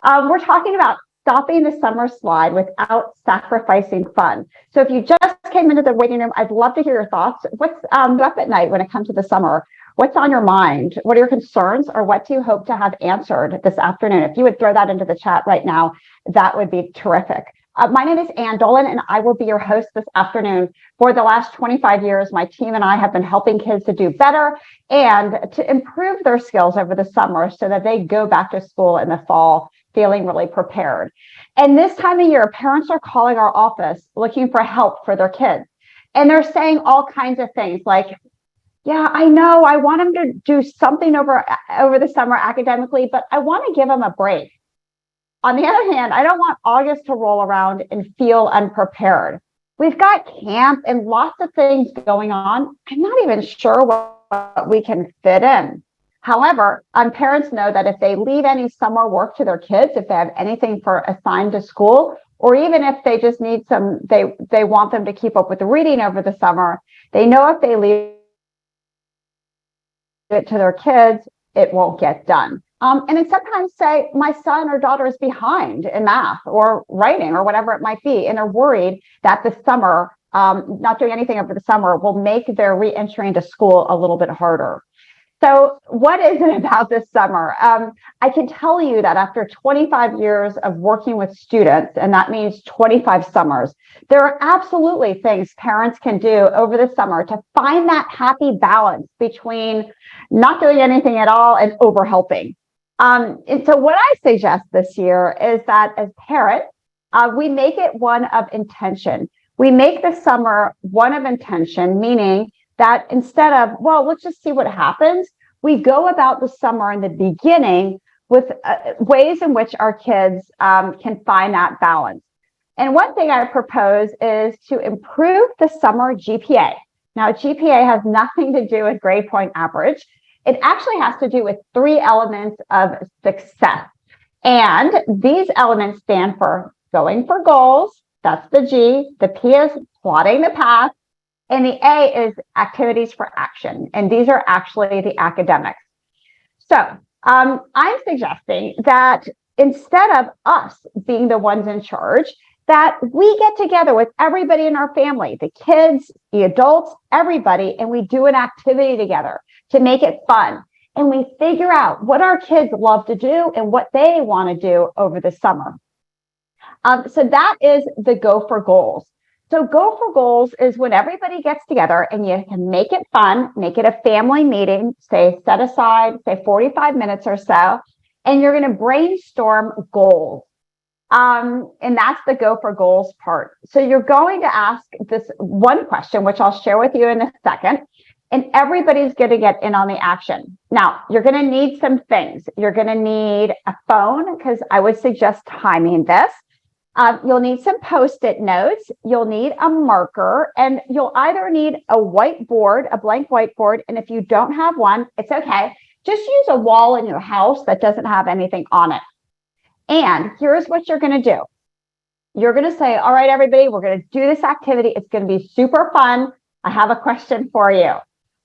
We're talking about stopping the summer slide without sacrificing fun. So if you just came into the waiting room, I'd love to hear your thoughts. What's up at night when it comes to the summer? What's on your mind? What are your concerns, or what do you hope to have answered this afternoon? If you would throw that into the chat right now, that would be terrific. My name is Ann Dolin, and I will be your host this afternoon. For the last 25 years, my team and I have been helping kids to do better and to improve their skills over the summer so that they go back to school in the fall feeling really prepared. And this time of year, parents are calling our office looking for help for their kids. And they're saying all kinds of things like, yeah, I know I want them to do something over the summer academically, but I want to give them a break. On the other hand, I don't want August to roll around and feel unprepared. We've got camp and lots of things going on. I'm not even sure what we can fit in. However, parents know that if they leave any summer work to their kids, if they have anything for assigned to school, or even if they just need they want them to keep up with the reading over the summer, they know if they leave it to their kids, it won't get done. And then sometimes say, my son or daughter is behind in math or writing or whatever it might be, and they're worried that the summer, not doing anything over the summer, will make their re-entry into school a little bit harder. So what is it about this summer? I can tell you that after 25 years of working with students, and that means 25 summers, there are absolutely things parents can do over the summer to find that happy balance between not doing anything at all and overhelping. And so what I suggest this year is that as parents, we make it one of intention. We make the summer one of intention, meaning that instead of, well, let's just see what happens, we go about the summer in the beginning with ways in which our kids can find that balance. And one thing I propose is to improve the summer GPA. Now, GPA has nothing to do with grade point average. It actually has to do with 3 elements of success. And these elements stand for going for goals, that's the G, the P is plotting the path, and the A is activities for action. And these are actually the academics. So I'm suggesting that instead of us being the ones in charge, that we get together with everybody in our family, the kids, the adults, everybody, and we do an activity together to make it fun. And we figure out what our kids love to do and what they want to do over the summer. So that is the Go for Goals. So Go for Goals is when everybody gets together and you can make it fun, make it a family meeting, set aside 45 minutes or so, and you're going to brainstorm goals. And that's the Go for Goals part. So you're going to ask this one question, which I'll share with you in a second, and everybody's going to get in on the action. Now, you're going to need some things. You're going to need a phone, because I would suggest timing this. You'll need some Post-it notes. You'll need a marker, and you'll either need a whiteboard, a blank whiteboard. And if you don't have one, it's okay. Just use a wall in your house that doesn't have anything on it. And here's what you're going to do. You're going to say, all right, everybody, we're going to do this activity. It's going to be super fun. I have a question for you.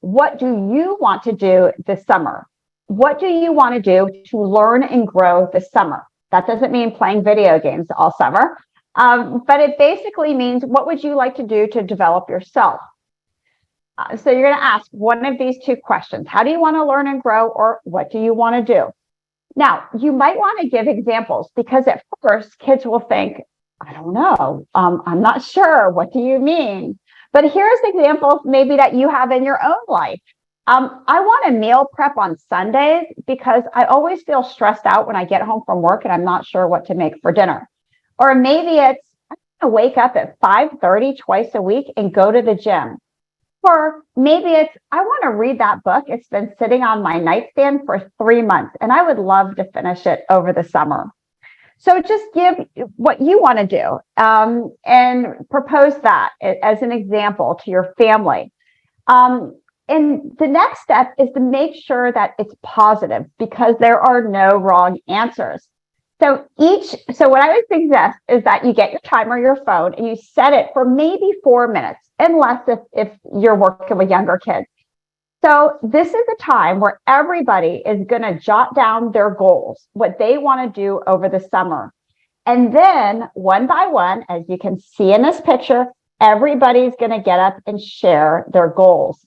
What do you want to do this summer? What do you want to do to learn and grow this summer? That doesn't mean playing video games all summer, but it basically means what would you like to do to develop yourself? So you're going to ask one of these 2 questions. How do you want to learn and grow, or what do you want to do? Now, you might want to give examples, because at first kids will think, I don't know, I'm not sure. What do you mean? But here's examples maybe that you have in your own life. I want to meal prep on Sundays because I always feel stressed out when I get home from work and I'm not sure what to make for dinner. Or maybe it's I want to wake up at 5:30 twice a week and go to the gym. Or maybe it's I want to read that book. It's been sitting on my nightstand for 3 months and I would love to finish it over the summer. So just give what you want to do and propose that as an example to your family. And the next step is to make sure that it's positive, because there are no wrong answers. So what I would suggest is that you get your timer, your phone, and you set it for maybe 4 minutes, unless if you're working with younger kids. So this is a time where everybody is going to jot down their goals, what they want to do over the summer. And then one by one, as you can see in this picture, everybody's going to get up and share their goals.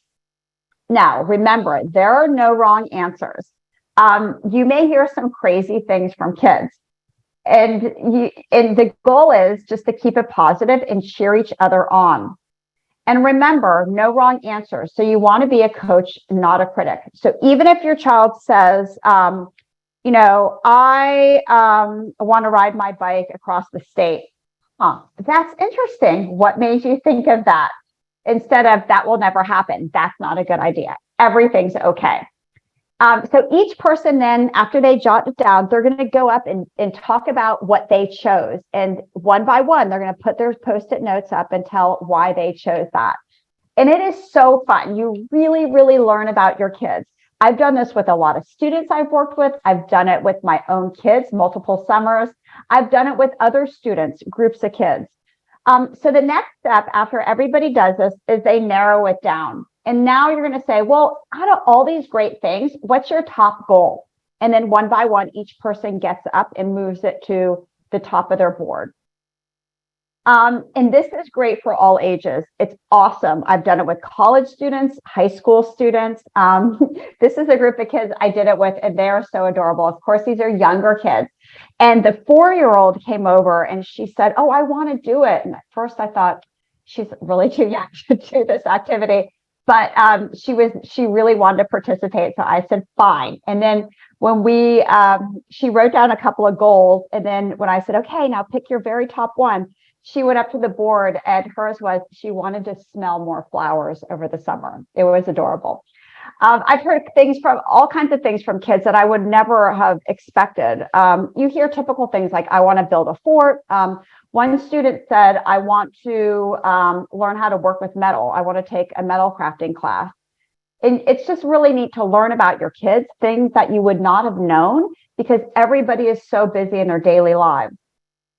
Now, remember, there are no wrong answers. You may hear some crazy things from kids. And the goal is just to keep it positive and cheer each other on. And remember, no wrong answers. So you want to be a coach, not a critic. So even if your child says, I want to ride my bike across the state. That's interesting. What made you think of that? Instead of that will never happen. That's not a good idea. Everything's okay. So each person then, after they jot it down, they're going to go up and talk about what they chose. And one by one, they're going to put their Post-it notes up and tell why they chose that. And it is so fun. You really, really learn about your kids. I've done this with a lot of students I've worked with. I've done it with my own kids, multiple summers. I've done it with other students, groups of kids. So the next step after everybody does this is they narrow it down. And now you're going to say, well, out of all these great things, what's your top goal? And then one by one, each person gets up and moves it to the top of their board. And this is great for all ages. It's awesome. I've done it with college students, high school students. This is a group of kids I did it with, and they are so adorable. Of course, these are younger kids. And the 4-year-old came over and she said, oh, I want to do it. And at first I thought she's really too young to do this activity. But she really wanted to participate. So I said, fine. And then when she wrote down a couple of goals. And then when I said, okay, now pick your very top one, she went up to the board and hers was she wanted to smell more flowers over the summer. It was adorable. I've heard all kinds of things from kids that I would never have expected. You hear typical things like, I want to build a fort. One student said, I want to learn how to work with metal. I want to take a metal crafting class. And it's just really neat to learn about your kids, things that you would not have known because everybody is so busy in their daily lives.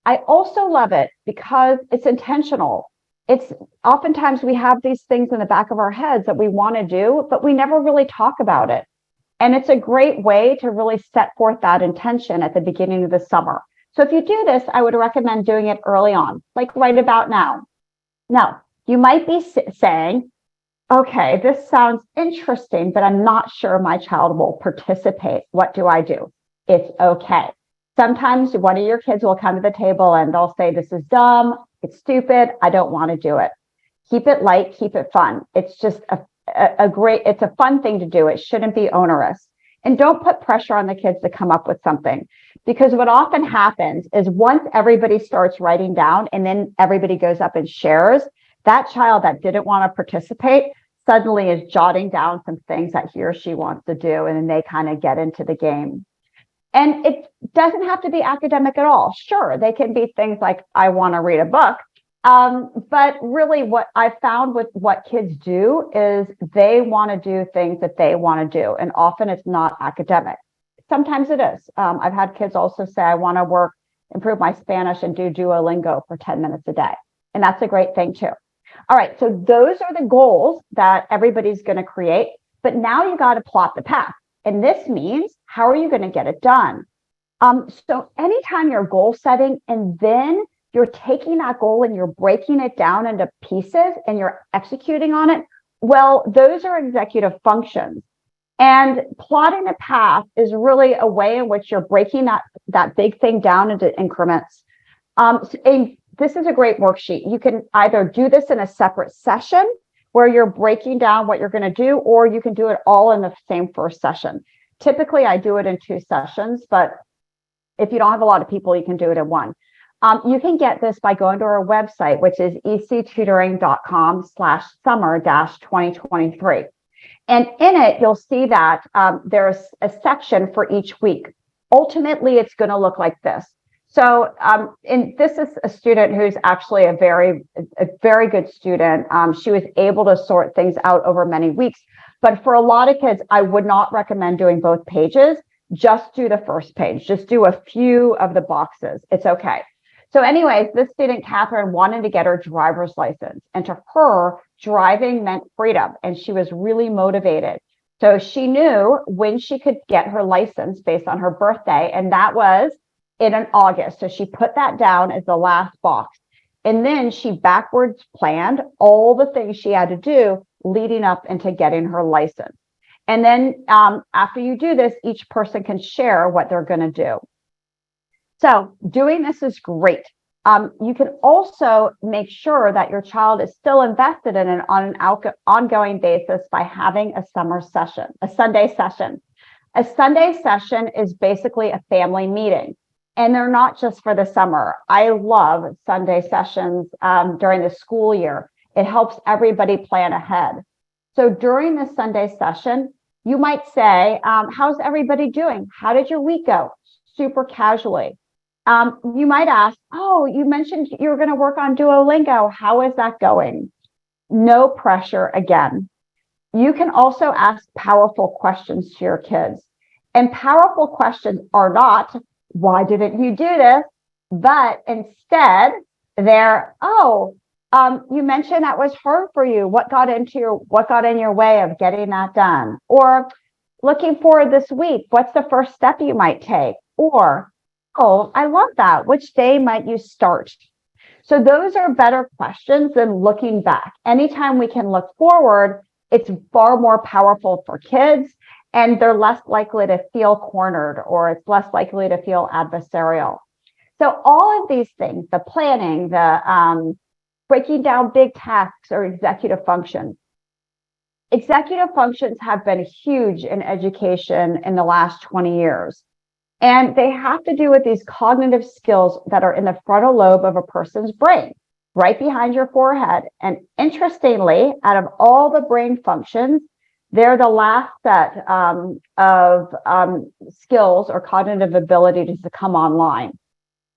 I also love it because it's intentional. It's oftentimes we have these things in the back of our heads that we want to do, but we never really talk about it. And it's a great way to really set forth that intention at the beginning of the summer. So if you do this, I would recommend doing it early on, like right about now. Now, you might be saying, okay, this sounds interesting, but I'm not sure my child will participate. What do I do? It's okay. Sometimes one of your kids will come to the table and they'll say, this is dumb, it's stupid, I don't want to do it. Keep it light, keep it fun. It's just it's a fun thing to do. It shouldn't be onerous. And don't put pressure on the kids to come up with something. Because what often happens is once everybody starts writing down and then everybody goes up and shares, that child that didn't want to participate suddenly is jotting down some things that he or she wants to do. And then they kind of get into the game. And it doesn't have to be academic at all. Sure, they can be things like, I want to read a book. But really what I found with what kids do is they want to do things that they want to do. And often it's not academic. Sometimes it is. I've had kids also say, I want to improve my Spanish and do Duolingo for 10 minutes a day. And that's a great thing too. All right, so those are the goals that everybody's going to create. But now you got to plot the path. And this means, how are you going to get it done? So anytime you're goal setting and then you're taking that goal and you're breaking it down into pieces and you're executing on it, well, those are executive functions. And plotting a path is really a way in which you're breaking that big thing down into increments. And this is a great worksheet. You can either do this in a separate session where you're breaking down what you're going to do, or you can do it all in the same first session. Typically, I do it in 2 sessions, but if you don't have a lot of people, you can do it in one. You can get this by going to our website, which is ectutoring.com/summer-2023. And in it, you'll see that there's a section for each week. Ultimately, it's going to look like this. So, and this is a student who's actually a very good student. She was able to sort things out over many weeks. But for a lot of kids, I would not recommend doing both pages. Just do the first page. Just do a few of the boxes. It's okay. So anyways, this student, Catherine, wanted to get her driver's license. And to her, driving meant freedom. And she was really motivated. So she knew when she could get her license based on her birthday, and that was in August. So she put that down as the last box. And then she backwards planned all the things she had to do leading up into getting her license. And then after you do this, each person can share what they're going to do. So doing this is great. You can also make sure that your child is still invested in it on an ongoing basis by having a summer session, a Sunday session. A Sunday session is basically a family meeting, and they're not just for the summer. I love Sunday sessions during the school year. It helps everybody plan ahead. So during the Sunday session, you might say, how's everybody doing? How did your week go? Super casually. You might ask, oh, you mentioned you were going to work on Duolingo. How is that going? No pressure again. You can also ask powerful questions to your kids. And powerful questions are not, why didn't you do this? But instead, they're, you mentioned that was hard for you. What got in your way of getting that done? Or looking forward this week, what's the first step you might take? Or, oh, I love that. Which day might you start? So those are better questions than looking back. Anytime we can look forward, it's far more powerful for kids, and they're less likely to feel cornered, or it's less likely to feel adversarial. So all of these things, the planning, the breaking down big tasks or executive functions. Executive functions have been huge in education in the last 20 years. And they have to do with these cognitive skills that are in the frontal lobe of a person's brain, right behind your forehead. And interestingly, out of all the brain functions, they're the last set of skills or cognitive abilities to come online.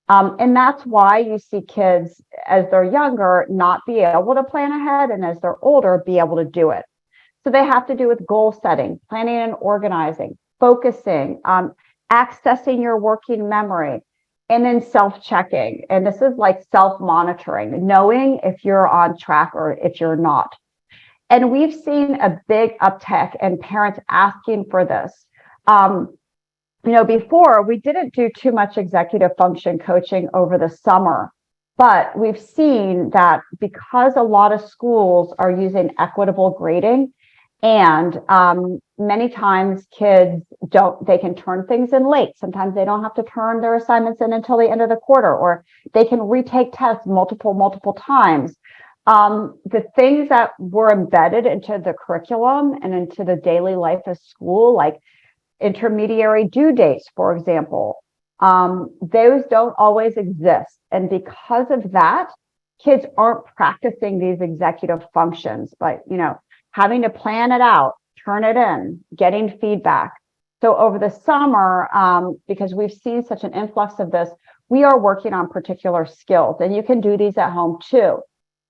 And that's why you see kids, as they're younger, not be able to plan ahead, and as they're older, be able to do it. So they have to do with goal setting, planning and organizing, focusing, accessing your working memory, and then self-checking. And this is like self-monitoring, knowing if you're on track or if you're not. And we've seen a big uptick in parents asking for this. Before we didn't do too much executive function coaching over the summer, but we've seen that because a lot of schools are using equitable grading, and many times kids they can turn things in late. Sometimes they don't have to turn their assignments in until the end of the quarter, or they can retake tests multiple times. The things that were embedded into the curriculum and into the daily life of school, like intermediary due dates, for example, those don't always exist. And because of that, kids aren't practicing these executive functions, but, having to plan it out, turn it in, getting feedback. So over the summer, because we've seen such an influx of this, we are working on particular skills, and you can do these at home too.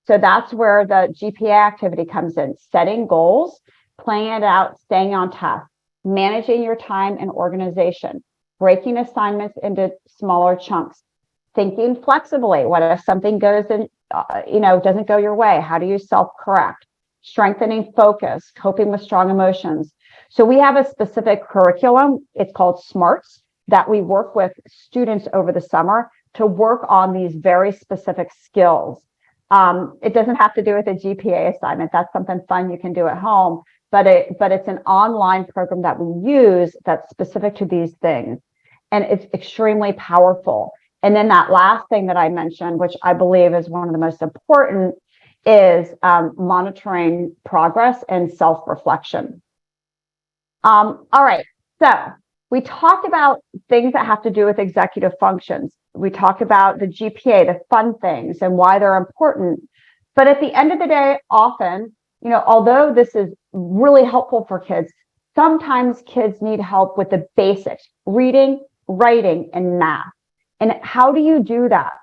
So that's where the GPA activity comes in: setting goals, planning it out, staying on task, managing your time and organization, breaking assignments into smaller chunks, thinking flexibly. What if something goes in, doesn't go your way? How do you self-correct? Strengthening focus, coping with strong emotions. So we have a specific curriculum. It's called SMARTS, that we work with students over the summer to work on these very specific skills. It doesn't have to do with a GPA assignment. That's something fun you can do at home, but it's an online program that we use that's specific to these things. And it's extremely powerful. And then that last thing that I mentioned, which I believe is one of the most important, is monitoring progress and self-reflection. All right, so we talked about things that have to do with executive functions. We talked about the GPA, the fun things, and why they're important. But at the end of the day, often, although this is really helpful for kids, sometimes kids need help with the basics: reading, writing, and math. And how do you do that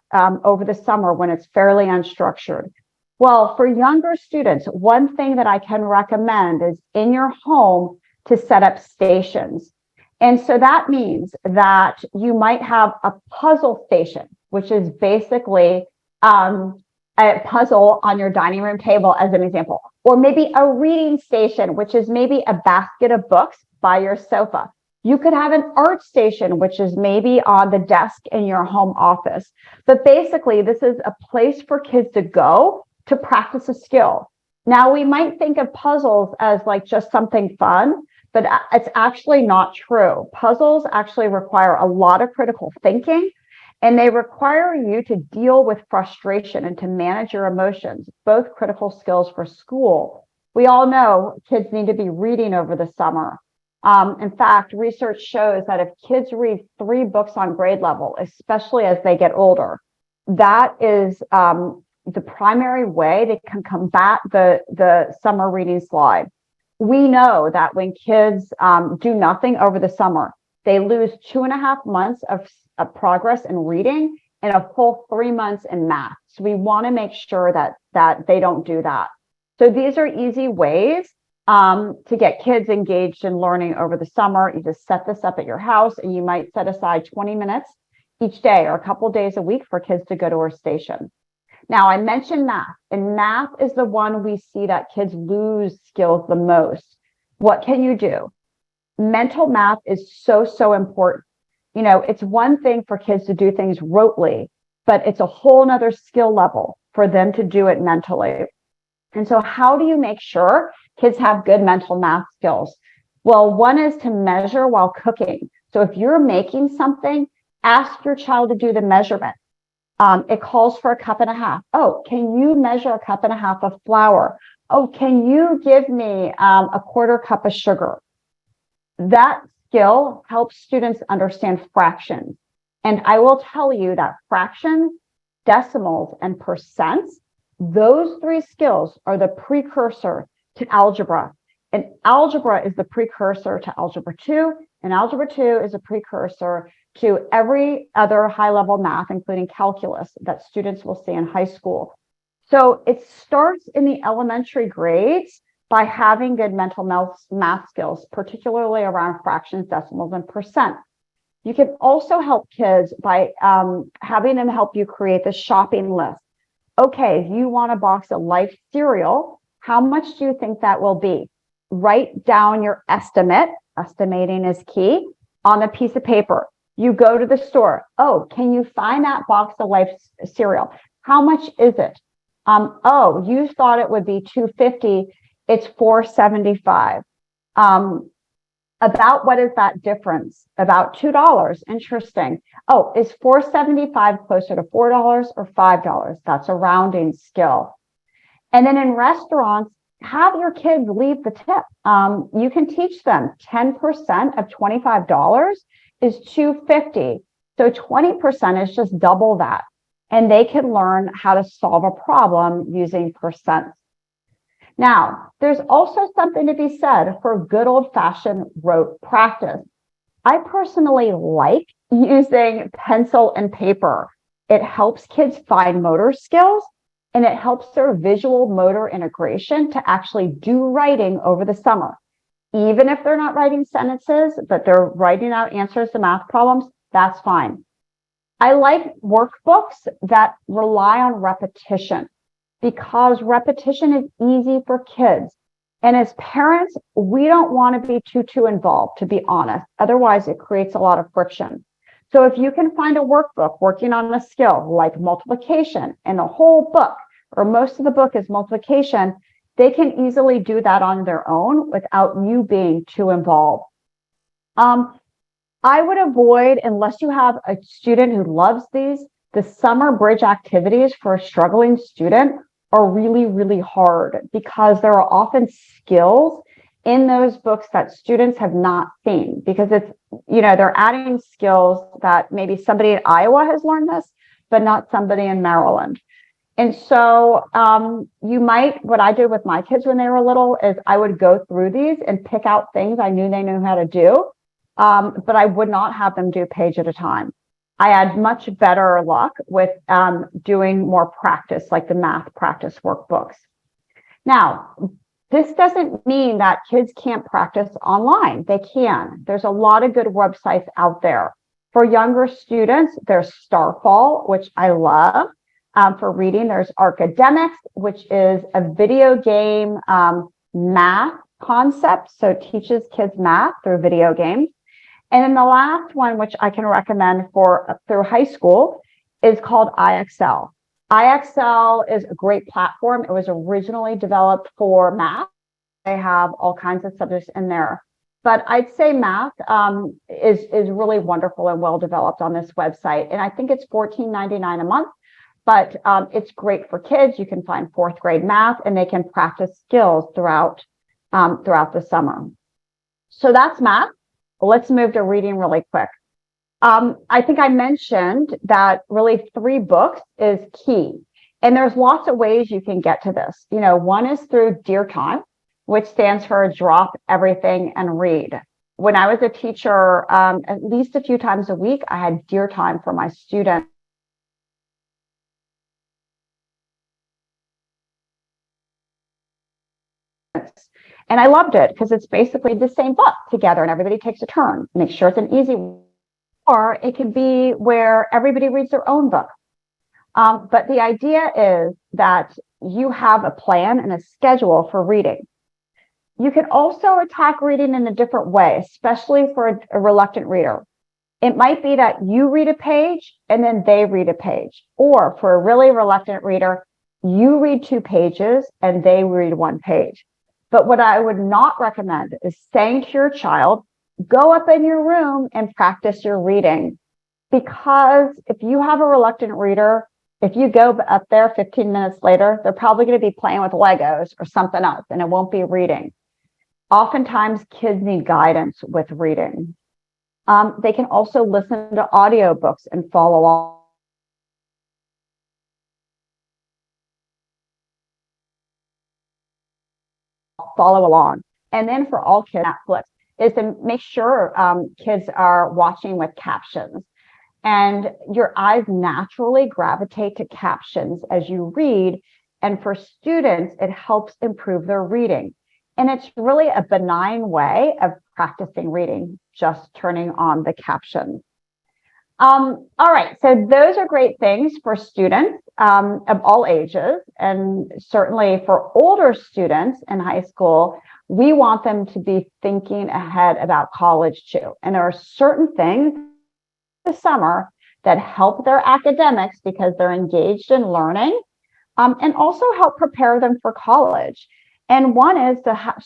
over the summer when it's fairly unstructured? Well, for younger students, one thing that I can recommend is in your home to set up stations. And so that means that you might have a puzzle station, which is basically a puzzle on your dining room table as an example, or maybe a reading station, which is maybe a basket of books by your sofa. You could have an art station, which is maybe on the desk in your home office. But basically, this is a place for kids to go to practice a skill. Now, we might think of puzzles as like just something fun, but it's actually not true. Puzzles actually require a lot of critical thinking, and they require you to deal with frustration and to manage your emotions, both critical skills for school. We all know kids need to be reading over the summer. In fact, research shows that if kids read 3 books on grade level, especially as they get older, that is the primary way they can combat the summer reading slide. We know that when kids do nothing over the summer, they lose 2.5 months of progress in reading and a full 3 months in math. So we want to make sure that they don't do that. So these are easy ways to get kids engaged in learning over the summer. You just set this up at your house, and you might set aside 20 minutes each day or a couple days a week for kids to go to a station. Now, I mentioned math, and math is the one we see that kids lose skills the most. What can you do? Mental math is so important. You know, it's one thing for kids to do things rotely, but it's a whole nother skill level for them to do it mentally. And so how do you make sure kids have good mental math skills? Well, one is to measure while cooking. So if you're making something, ask your child to do the measurement. It calls for 1.5 cups. Oh, can you measure 1.5 cups of flour? Oh, can you give me a 1/4 cup of sugar? That skill helps students understand fractions. And I will tell you that fractions, decimals, and percents, those 3 skills are the precursor to algebra. And algebra is the precursor to algebra 2, and algebra 2 is a precursor to every other high-level math, including calculus, that students will see in high school. So it starts in the elementary grades by having good mental math skills, particularly around fractions, decimals, and percent. You can also help kids by having them help you create the shopping list. Okay, if you want a box of Life cereal, how much do you think that will be? Write down your estimate, estimating is key, on a piece of paper. You go to the store. Oh, can you find that box of Life cereal? How much is it? Oh, you thought it would be $2.50. It's $4.75. About what is that difference? About $2. Interesting. Oh, is $4.75 closer to $4 or $5? That's a rounding skill. And then in restaurants, have your kids leave the tip. You can teach them 10% of $25 is $2.50. So 20% is just double that. And they can learn how to solve a problem using percents. Now, there's also something to be said for good old-fashioned rote practice. I personally like using pencil and paper. It helps kids find motor skills, and it helps their visual motor integration to actually do writing over the summer. Even if they're not writing sentences, but they're writing out answers to math problems, that's fine. I like workbooks that rely on repetition, because repetition is easy for kids. And as parents, we don't want to be too involved, to be honest. Otherwise, it creates a lot of friction. So if you can find a workbook working on a skill like multiplication, and the whole book or most of the book is multiplication, they can easily do that on their own without you being too involved. I would avoid, unless you have a student who loves these, the summer bridge activities for a struggling student are really hard, because there are often skills in those books that students have not seen, because it's, they're adding skills that maybe somebody in Iowa has learned this, but not somebody in Maryland. And so what I did with my kids when they were little is I would go through these and pick out things I knew they knew how to do, but I would not have them do a page at a time. I had much better luck with doing more practice, like the math practice workbooks. Now, this doesn't mean that kids can't practice online. They can. There's a lot of good websites out there. For younger students, there's Starfall, which I love. for reading. There's Academics, which is a video game math concept. So it teaches kids math through video games. And then the last one, which I can recommend for through high school, is called IXL. IXL is a great platform. It was originally developed for math. They have all kinds of subjects in there. But I'd say math is really wonderful and well developed on this website. And I think it's $14.99 a month, but it's great for kids. You can find fourth grade math and they can practice skills throughout the summer. So that's math. Let's move to reading really quick. I think I mentioned that really 3 books is key. And there's lots of ways you can get to this. One is through Dear Time, which stands for Drop Everything and Read. When I was a teacher, at least a few times a week, I had Dear Time for my students. And I loved it because it's basically the same book together and everybody takes a turn. Make sure it's an easy one. Or it can be where everybody reads their own book. But the idea is that you have a plan and a schedule for reading. You can also attack reading in a different way, especially for a reluctant reader. It might be that you read a page and then they read a page. Or for a really reluctant reader, you read 2 pages and they read 1 page. But what I would not recommend is saying to your child, go up in your room and practice your reading. Because if you have a reluctant reader, if you go up there 15 minutes later, they're probably going to be playing with Legos or something else, and it won't be reading. Oftentimes, kids need guidance with reading. They can also listen to audiobooks and follow along. And then for all kids, Netflix is to make sure kids are watching with captions. And your eyes naturally gravitate to captions as you read. And for students, it helps improve their reading. And it's really a benign way of practicing reading, just turning on the captions. All right, so those are great things for students of all ages. And certainly for older students in high school, we want them to be thinking ahead about college too. And there are certain things this summer that help their academics because they're engaged in learning and also help prepare them for college. And one is to have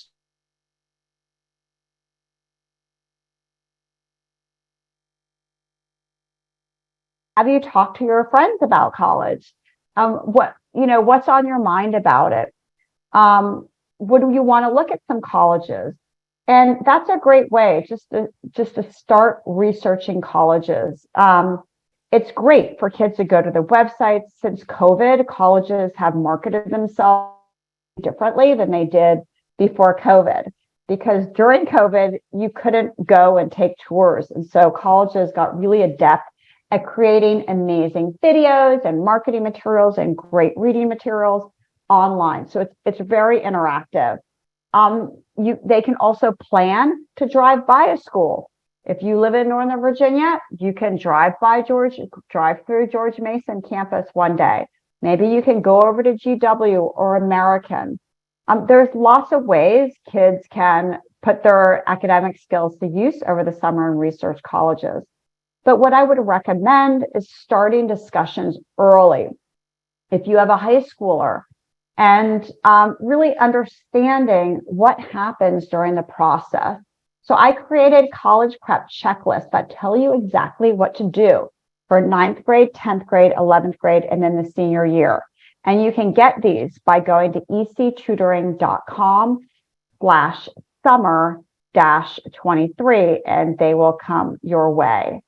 you talked to your friends about college? What's on your mind about it? Would you want to look at some colleges? And that's a great way just to start researching colleges. It's great for kids to go to the websites. Since COVID, colleges have marketed themselves differently than they did before COVID, because during COVID, you couldn't go and take tours. And so colleges got really adept at creating amazing videos and marketing materials and great reading materials online. So it's very interactive. They can also plan to drive by a school. If you live in Northern Virginia, you can drive through George Mason campus one day. Maybe you can go over to GW or American. There's lots of ways kids can put their academic skills to use over the summer and research colleges. But what I would recommend is starting discussions early. If you have a high schooler, and really understanding what happens during the process. So I created college prep checklists that tell you exactly what to do for 9th grade, 10th grade, 11th grade, and then the senior year. And you can get these by going to ectutoring.com/summer-23, and they will come your way.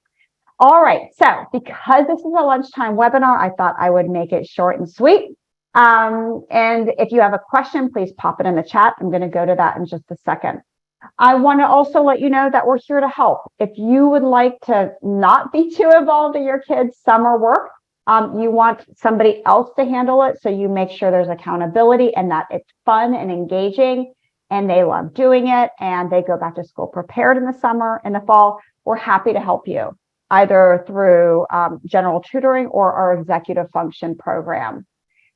All right, so because this is a lunchtime webinar, I thought I would make it short and sweet. And if you have a question, please pop it in the chat. I'm going to go to that in just a second. I want to also let you know that we're here to help. If you would like to not be too involved in your kids' summer work, you want somebody else to handle it, so you make sure there's accountability and that it's fun and engaging and they love doing it and they go back to school prepared in the summer and the fall, we're happy to help you. either through general tutoring or our executive function program.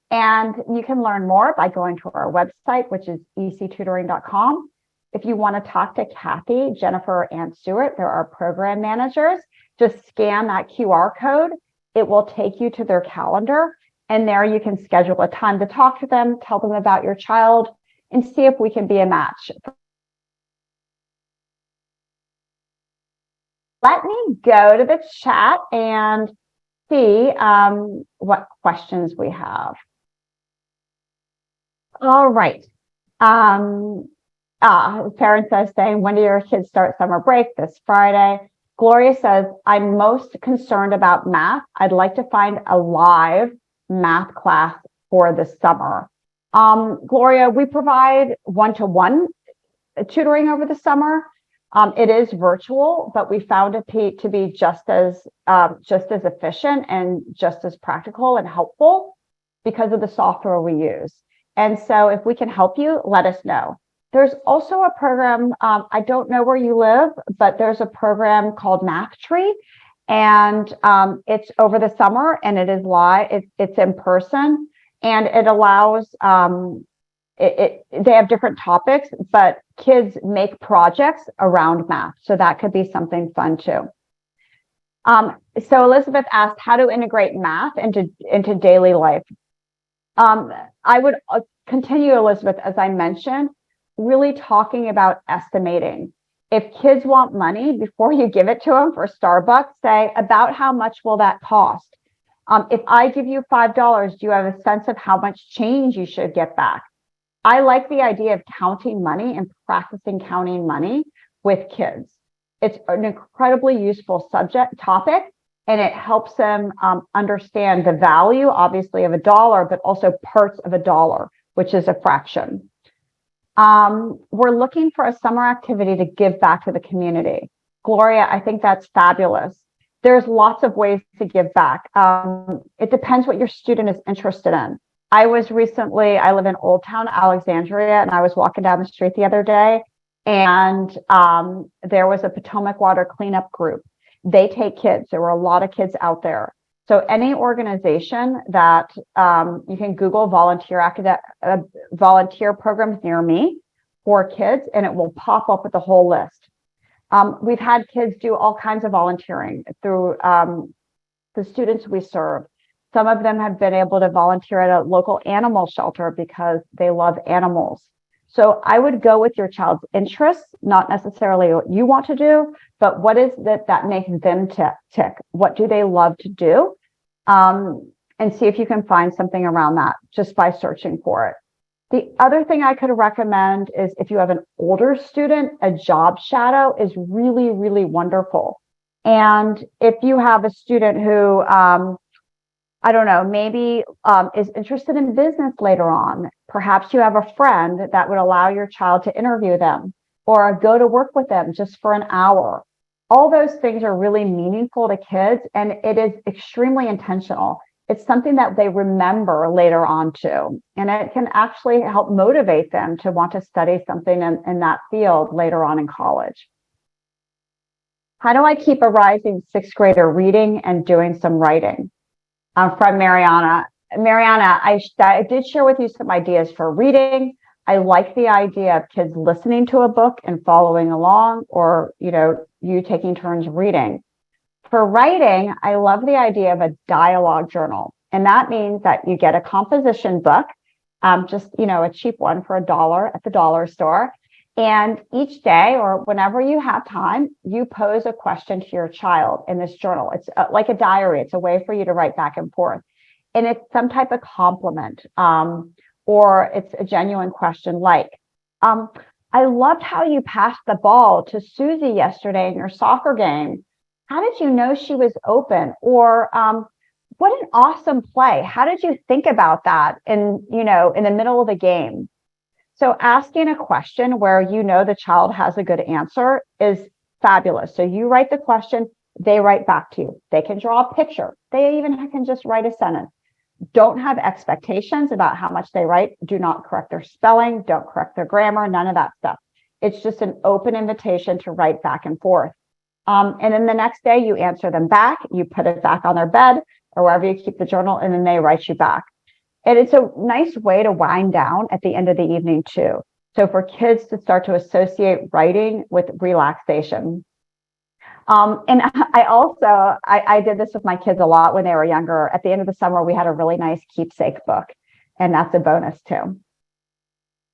And you can learn more by going to our website, which is ectutoring.com. If you want to talk to Kathy, Jennifer, and Stuart, they're our program managers, just scan that QR code. It will take you to their calendar, and there you can schedule a time to talk to them, tell them about your child, and see if we can be a match. Let me go to the chat and see what questions we have. All right. Parent says, saying, when do your kids start summer break? This Friday. Gloria says, I'm most concerned about math. I'd like to find a live math class for the summer. Gloria, we provide one-to-one tutoring over the summer. It is virtual, but we found it to be just as efficient and just as practical and helpful because of the software we use. And so if we can help you, let us know. There's also a program, I don't know where you live, but there's a program called Math Tree, and it's over the summer, and it is live, it's in person, and it allows, they have different topics, but kids make projects around math. So that could be something fun too. So Elizabeth asked, how to integrate math into daily life. I would continue, Elizabeth, as I mentioned, really talking about estimating. If kids want money, before you give it to them for Starbucks, say, about how much will that cost? If I give you $5, do you have a sense of how much change you should get back? I like the idea of counting money and practicing counting money with kids. It's an incredibly useful topic, and it helps them understand the value, obviously, of a dollar, but also parts of a dollar, which is a fraction. We're looking for a summer activity to give back to the community. Gloria, I think that's fabulous. There's lots of ways to give back. It depends what your student is interested in. I live in Old Town, Alexandria, and I was walking down the street the other day, and there was a Potomac Water cleanup group. They take kids. There were a lot of kids out there. So any organization that you can Google volunteer programs near me for kids, and it will pop up with the whole list. We've had kids do all kinds of volunteering through the students we serve. Some of them have been able to volunteer at a local animal shelter because they love animals. So I would go with your child's interests, not necessarily what you want to do, but what is that makes them tick? What do they love to do? And see if you can find something around that just by searching for it. The other thing I could recommend is if you have an older student, a job shadow is really, really wonderful. And if you have a student who, I don't know, maybe is interested in business later on, perhaps you have a friend that would allow your child to interview them or go to work with them just for an hour. All those things are really meaningful to kids, and it is extremely intentional. It's something that they remember later on too, and it can actually help motivate them to want to study something in that field later on in college. How do I keep a rising sixth grader reading and doing some writing? From Mariana. Mariana, I did share with you some ideas for reading. I like the idea of kids listening to a book and following along, or you taking turns reading. For writing, I love the idea of a dialogue journal, and that means that you get a composition book, just a cheap one for $1 at the dollar store, and each day or whenever you have time, you pose a question to your child in this journal. It's like a diary. It's a way for you to write back and forth, and it's some type of compliment, or it's a genuine question like, I loved how you passed the ball to Susie yesterday in your soccer game. How did you know she was open? Or what an awesome play. How did you think about that in the middle of the game? So asking a question where the child has a good answer is fabulous. So you write the question, they write back to you. They can draw a picture. They even can just write a sentence. Don't have expectations about how much they write. Do not correct their spelling. Don't correct their grammar. None of that stuff. It's just an open invitation to write back and forth. And then the next day you answer them back, you put it back on their bed or wherever you keep the journal, and then they write you back. And it's a nice way to wind down at the end of the evening too. So for kids to start to associate writing with relaxation. And I did this with my kids a lot when they were younger. At the end of the summer, we had a really nice keepsake book, and that's a bonus too.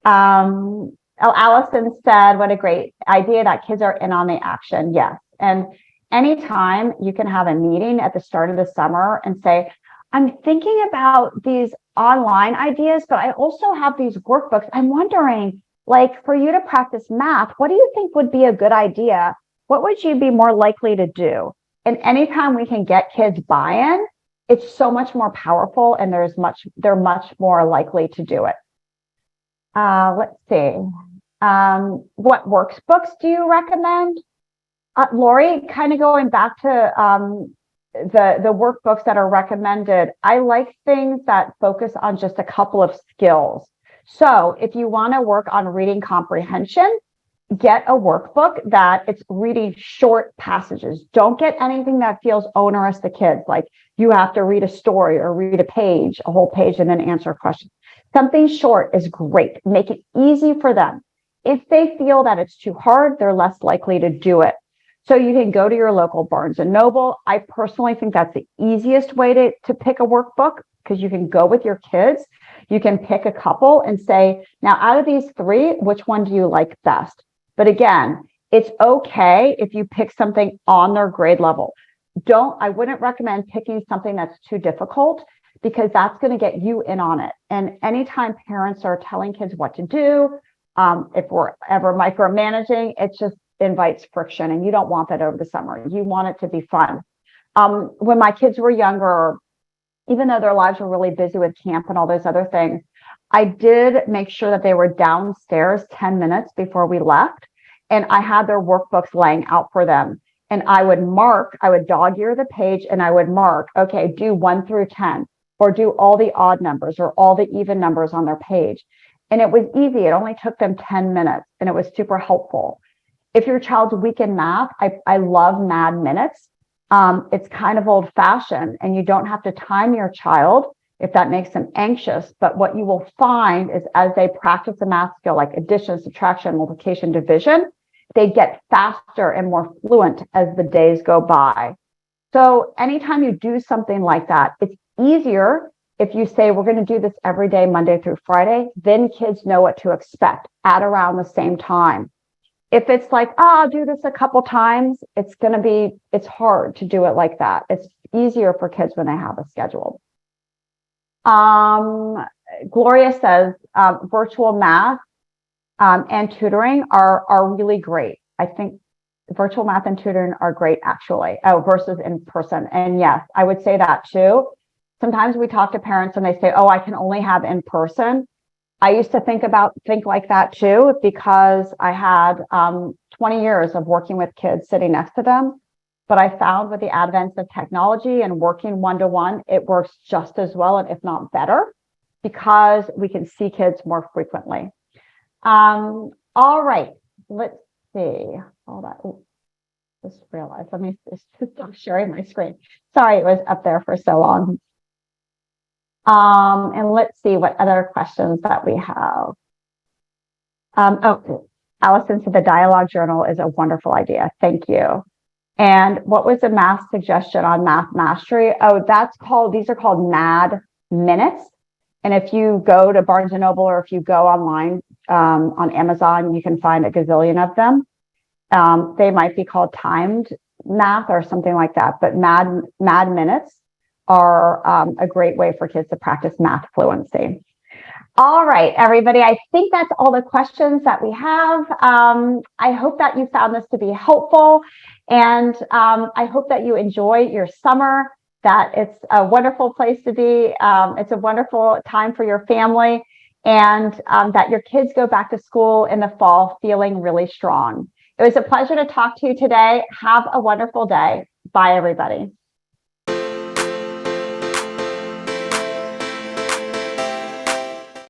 Allison said, what a great idea that kids are in on the action. Yes. And anytime you can have a meeting at the start of the summer and say, I'm thinking about these online ideas, but I also have these workbooks. I'm wondering, like, for you to practice math, what do you think would be a good idea? What would you be more likely to do? And anytime we can get kids buy-in, it's so much more powerful, and they're much more likely to do it. Let's see. What workbooks do you recommend? Lori, kind of going back to the workbooks that are recommended, I like things that focus on just a couple of skills. So if you want to work on reading comprehension, get a workbook that it's reading short passages. Don't get anything that feels onerous to kids, like you have to read a story or read a whole page, and then answer a question. Something short is great. Make it easy for them. If they feel that it's too hard, they're less likely to do it. So you can go to your local Barnes and Noble. I personally think that's the easiest way to pick a workbook, because you can go with your kids. You can pick a couple and say, now out of these three, which one do you like best? But again, it's okay if you pick something on their grade level. I wouldn't recommend picking something that's too difficult, because that's going to get you in on it. And anytime parents are telling kids what to do, if we're ever micromanaging, it just invites friction, and you don't want that over the summer. You want it to be fun. When my kids were younger, even though their lives were really busy with camp and all those other things, I did make sure that they were downstairs 10 minutes before we left, and I had their workbooks laying out for them. And I would dog ear the page, and I would mark, okay, do 1 through 10, or do all the odd numbers or all the even numbers on their page. And it was easy. It only took them 10 minutes, and it was super helpful. If your child's weak in math, I love Mad Minutes. It's kind of old fashioned, and you don't have to time your child if that makes them anxious. But what you will find is, as they practice a math skill like addition, subtraction, multiplication, division, they get faster and more fluent as the days go by. So anytime you do something like that, it's easier if you say, we're going to do this every day, Monday through Friday. Then kids know what to expect at around the same time. If it's like, I'll do this a couple times, it's hard to do it like that. It's easier for kids when they have a schedule. Gloria says, virtual math and tutoring are really great. I think virtual math and tutoring are great, actually, versus in person. And yes, I would say that too. Sometimes we talk to parents and they say, I can only have in person. I used to think like that too, because I had 20 years of working with kids sitting next to them. But I found with the advent of technology and working one-to-one, it works just as well, and if not better, because we can see kids more frequently. All right, let's see. Just realized, let me just stop sharing my screen. Sorry, it was up there for so long. And let's see what other questions that we have. Allison said the dialogue journal is a wonderful idea. Thank you. And what was the math suggestion on math mastery? These are called Mad Minutes. And if you go to Barnes and Noble, or if you go online on Amazon, you can find a gazillion of them. They might be called timed math or something like that, but Mad Minutes are a great way for kids to practice math fluency. All right, everybody, I think that's all the questions that we have. I hope that you found this to be helpful, and I hope that you enjoy your summer, that it's a wonderful place to be. It's a wonderful time for your family, and that your kids go back to school in the fall feeling really strong. It was a pleasure to talk to you today. Have a wonderful day. Bye, everybody.